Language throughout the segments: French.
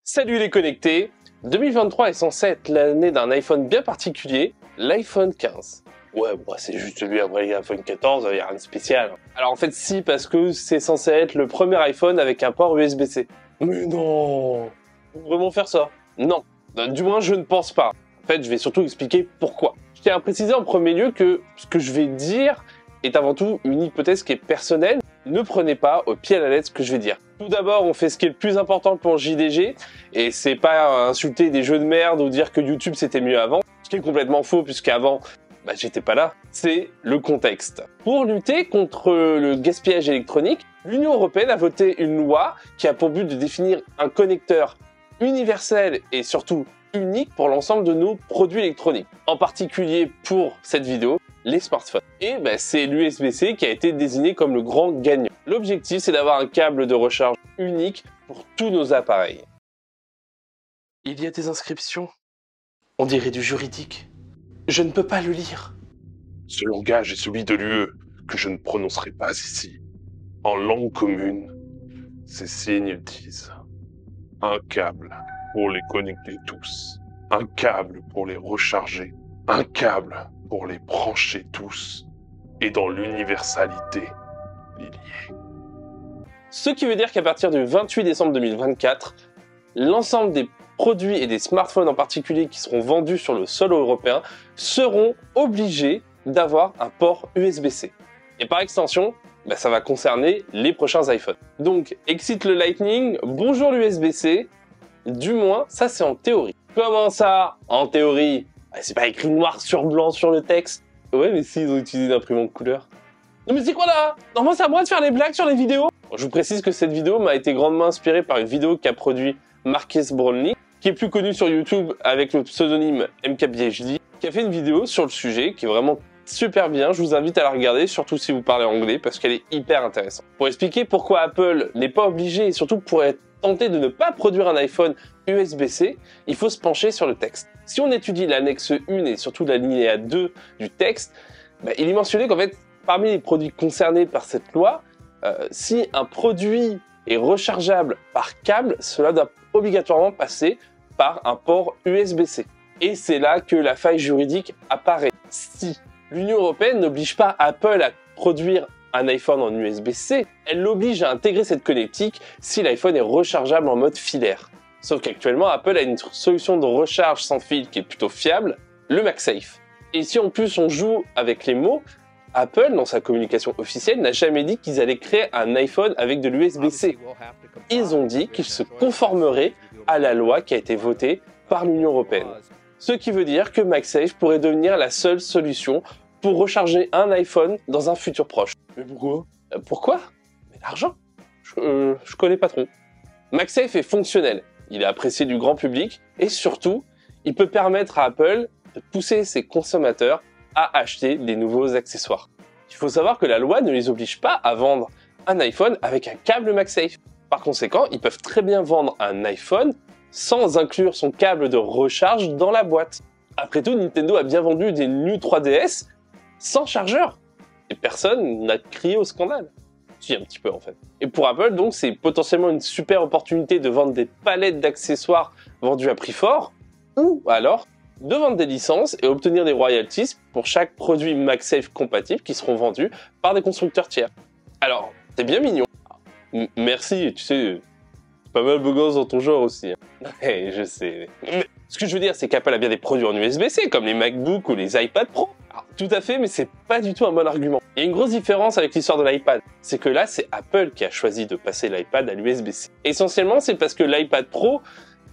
Salut les connectés. 2023 est censé être l'année d'un iPhone bien particulier, l'iPhone 15. Ouais, bon, c'est juste lui après l'iPhone 14, il n'y a rien de spécial. Alors en fait si, parce que c'est censé être le premier iPhone avec un port USB-C. Mais non, faut vraiment faire ça? Non, du moins je ne pense pas. En fait, je vais surtout expliquer pourquoi. Je tiens à préciser en premier lieu que ce que je vais dire est avant tout une hypothèse qui est personnelle. Ne prenez pas au pied à la lettre ce que je vais dire. Tout d'abord, on fait ce qui est le plus important pour JDG, et c'est pas insulter des jeux de merde ou dire que YouTube c'était mieux avant, ce qui est complètement faux puisqu'avant, j'étais pas là. C'est le contexte. Pour lutter contre le gaspillage électronique, l'Union européenne a voté une loi qui a pour but de définir un connecteur universel et surtout unique pour l'ensemble de nos produits électroniques. En particulier pour cette vidéo, les smartphones. Et c'est l'USB-C qui a été désigné comme le grand gagnant. L'objectif, c'est d'avoir un câble de recharge unique pour tous nos appareils. Il y a des inscriptions. On dirait du juridique. Je ne peux pas le lire. Ce langage est celui de l'UE, que je ne prononcerai pas ici. En langue commune, ces signes disent un câble pour les connecter tous, un câble pour les recharger, un câble pour les brancher tous, et dans l'universalité, les lier. Ce qui veut dire qu'à partir du 28 décembre 2024, l'ensemble des produits et des smartphones en particulier qui seront vendus sur le sol européen seront obligés d'avoir un port USB-C. Et par extension, ça va concerner les prochains iPhones. Donc, exit le Lightning, bonjour l'USB-C, du moins, ça c'est en théorie. Comment ça, en théorie? C'est pas écrit noir sur blanc sur le texte. Ouais, mais si, ils ont utilisé une imprimante couleur. Non mais c'est quoi là? Normalement c'est à moi de faire les blagues sur les vidéos. Je vous précise que cette vidéo m'a été grandement inspirée par une vidéo qu'a produit Marques Brownlee, qui est plus connu sur YouTube avec le pseudonyme MKBHD, qui a fait une vidéo sur le sujet qui est vraiment super bien. Je vous invite à la regarder, surtout si vous parlez anglais, parce qu'elle est hyper intéressante. Pour expliquer pourquoi Apple n'est pas obligé, et surtout pour être tenté de ne pas produire un iPhone USB-C, il faut se pencher sur le texte. Si on étudie l'annexe 1 et surtout la linéa 2 du texte, il est mentionné qu'en fait, parmi les produits concernés par cette loi, si un produit est rechargeable par câble, cela doit obligatoirement passer par un port USB-C. Et c'est là que la faille juridique apparaît. Si l'Union européenne n'oblige pas Apple à produire un iPhone en USB-C, elle l'oblige à intégrer cette connectique si l'iPhone est rechargeable en mode filaire. Sauf qu'actuellement, Apple a une solution de recharge sans fil qui est plutôt fiable, le MagSafe. Et si en plus on joue avec les mots, Apple, dans sa communication officielle, n'a jamais dit qu'ils allaient créer un iPhone avec de l'USB-C. Ils ont dit qu'ils se conformeraient à la loi qui a été votée par l'Union européenne. Ce qui veut dire que MagSafe pourrait devenir la seule solution pour recharger un iPhone dans un futur proche. Mais pourquoi? Pourquoi? Mais l'argent. Je connais pas trop. MagSafe est fonctionnel, il est apprécié du grand public et surtout, il peut permettre à Apple de pousser ses consommateurs à acheter des nouveaux accessoires. Il faut savoir que la loi ne les oblige pas à vendre un iPhone avec un câble MagSafe. Par conséquent, ils peuvent très bien vendre un iPhone sans inclure son câble de recharge dans la boîte. Après tout, Nintendo a bien vendu des New 3DS sans chargeur. Et personne n'a crié au scandale. Si, un petit peu en fait. Et pour Apple, donc, c'est potentiellement une super opportunité de vendre des palettes d'accessoires vendus à prix fort, ou alors de vendre des licences et obtenir des royalties pour chaque produit MagSafe compatible qui seront vendus par des constructeurs tiers. Alors, c'est bien mignon. Merci, tu sais, pas mal beau gosse dans ton genre aussi. Ouais, je sais. Mais ce que je veux dire, c'est qu'Apple a bien des produits en USB-C, comme les MacBook ou les iPad Pro. Alors, tout à fait, mais c'est pas du tout un bon argument. Il y a une grosse différence avec l'histoire de l'iPad. C'est que là, c'est Apple qui a choisi de passer l'iPad à l'USB-C. Essentiellement, c'est parce que l'iPad Pro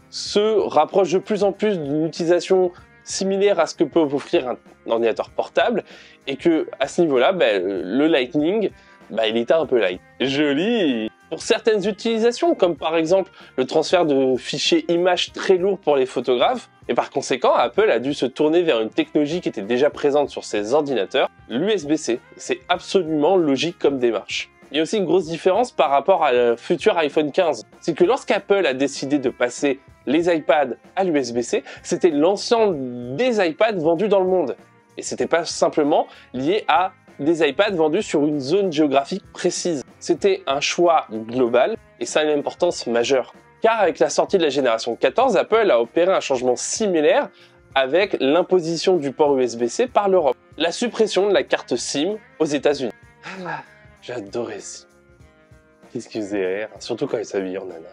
se rapproche de plus en plus d'une utilisation similaire à ce que peut offrir un ordinateur portable, et que à ce niveau-là, le Lightning, il était un peu light. Joli. Pour certaines utilisations, comme par exemple le transfert de fichiers images très lourds pour les photographes, et par conséquent, Apple a dû se tourner vers une technologie qui était déjà présente sur ses ordinateurs, l'USB-C. C'est absolument logique comme démarche. Il y a aussi une grosse différence par rapport à le futur iPhone 15. C'est que lorsqu'Apple a décidé de passer les iPads à l'USB-C, c'était l'ensemble des iPads vendus dans le monde. Et c'était pas simplement lié à des iPads vendus sur une zone géographique précise. C'était un choix global et ça a une importance majeure. Car avec la sortie de la génération 14, Apple a opéré un changement similaire avec l'imposition du port USB-C par l'Europe. La suppression de la carte SIM aux États-Unis. Ah, j'adorais SIM. Qu'est-ce qui faisait rire, surtout quand il s'habille en nana.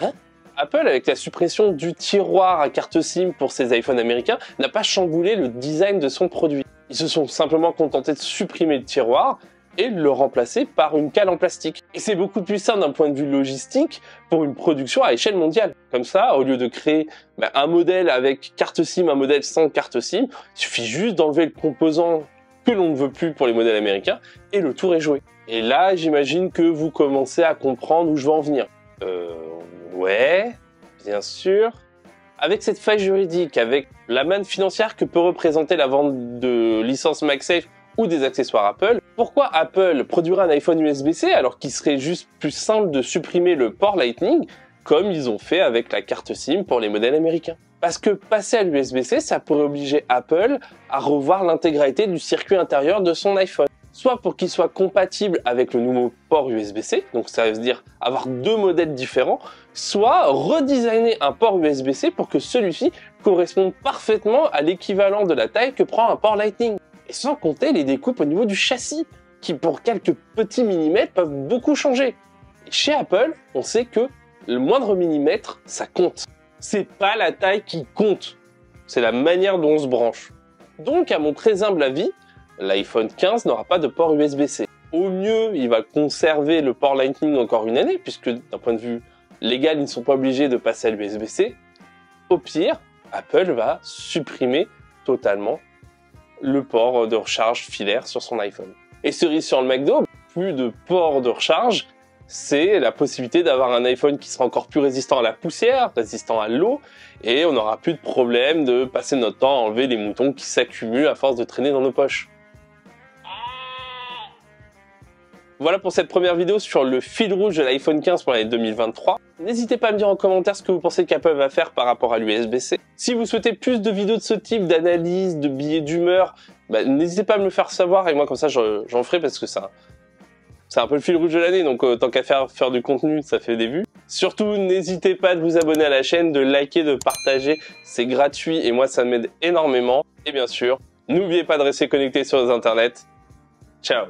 Hein? Apple, avec la suppression du tiroir à carte SIM pour ses iPhones américains, n'a pas chamboulé le design de son produit. Ils se sont simplement contentés de supprimer le tiroir et de le remplacer par une cale en plastique. Et c'est beaucoup plus simple d'un point de vue logistique pour une production à échelle mondiale. Comme ça, au lieu de créer un modèle avec carte SIM, un modèle sans carte SIM, il suffit juste d'enlever le composant que l'on ne veut plus pour les modèles américains et le tour est joué. Et là, j'imagine que vous commencez à comprendre où je veux en venir. Ouais, bien sûr. Avec cette faille juridique, avec la manne financière que peut représenter la vente de licences MagSafe ou des accessoires Apple, pourquoi Apple produirait un iPhone USB-C alors qu'il serait juste plus simple de supprimer le port Lightning comme ils ont fait avec la carte SIM pour les modèles américains? Parce que passer à l'USB-C, ça pourrait obliger Apple à revoir l'intégralité du circuit intérieur de son iPhone. Soit pour qu'il soit compatible avec le nouveau port USB-C, donc ça veut dire avoir deux modèles différents, soit redesigner un port USB-C pour que celui-ci corresponde parfaitement à l'équivalent de la taille que prend un port Lightning. Et sans compter les découpes au niveau du châssis, qui pour quelques petits millimètres peuvent beaucoup changer. Et chez Apple, on sait que le moindre millimètre, ça compte. C'est pas la taille qui compte, c'est la manière dont on se branche. Donc à mon très humble avis, l'iPhone 15 n'aura pas de port USB-C. Au mieux, il va conserver le port Lightning encore une année, puisque d'un point de vue légal, ils ne sont pas obligés de passer à l'USB-C. Au pire, Apple va supprimer totalement le port de recharge filaire sur son iPhone. Et cerise sur le McDo, plus de port de recharge, c'est la possibilité d'avoir un iPhone qui sera encore plus résistant à la poussière, résistant à l'eau, et on n'aura plus de problème de passer notre temps à enlever les moutons qui s'accumulent à force de traîner dans nos poches. Voilà pour cette première vidéo sur le fil rouge de l'iPhone 15 pour l'année 2023. N'hésitez pas à me dire en commentaire ce que vous pensez qu'Apple va faire par rapport à l'USB-C. Si vous souhaitez plus de vidéos de ce type, d'analyse, de billets d'humeur, n'hésitez pas à me le faire savoir et moi comme ça j'en ferai parce que c'est un peu le fil rouge de l'année, donc tant qu'à faire du contenu, ça fait des vues. Surtout, n'hésitez pas de vous abonner à la chaîne, de liker, de partager, c'est gratuit et moi ça m'aide énormément. Et bien sûr, n'oubliez pas de rester connecté sur les internets. Ciao!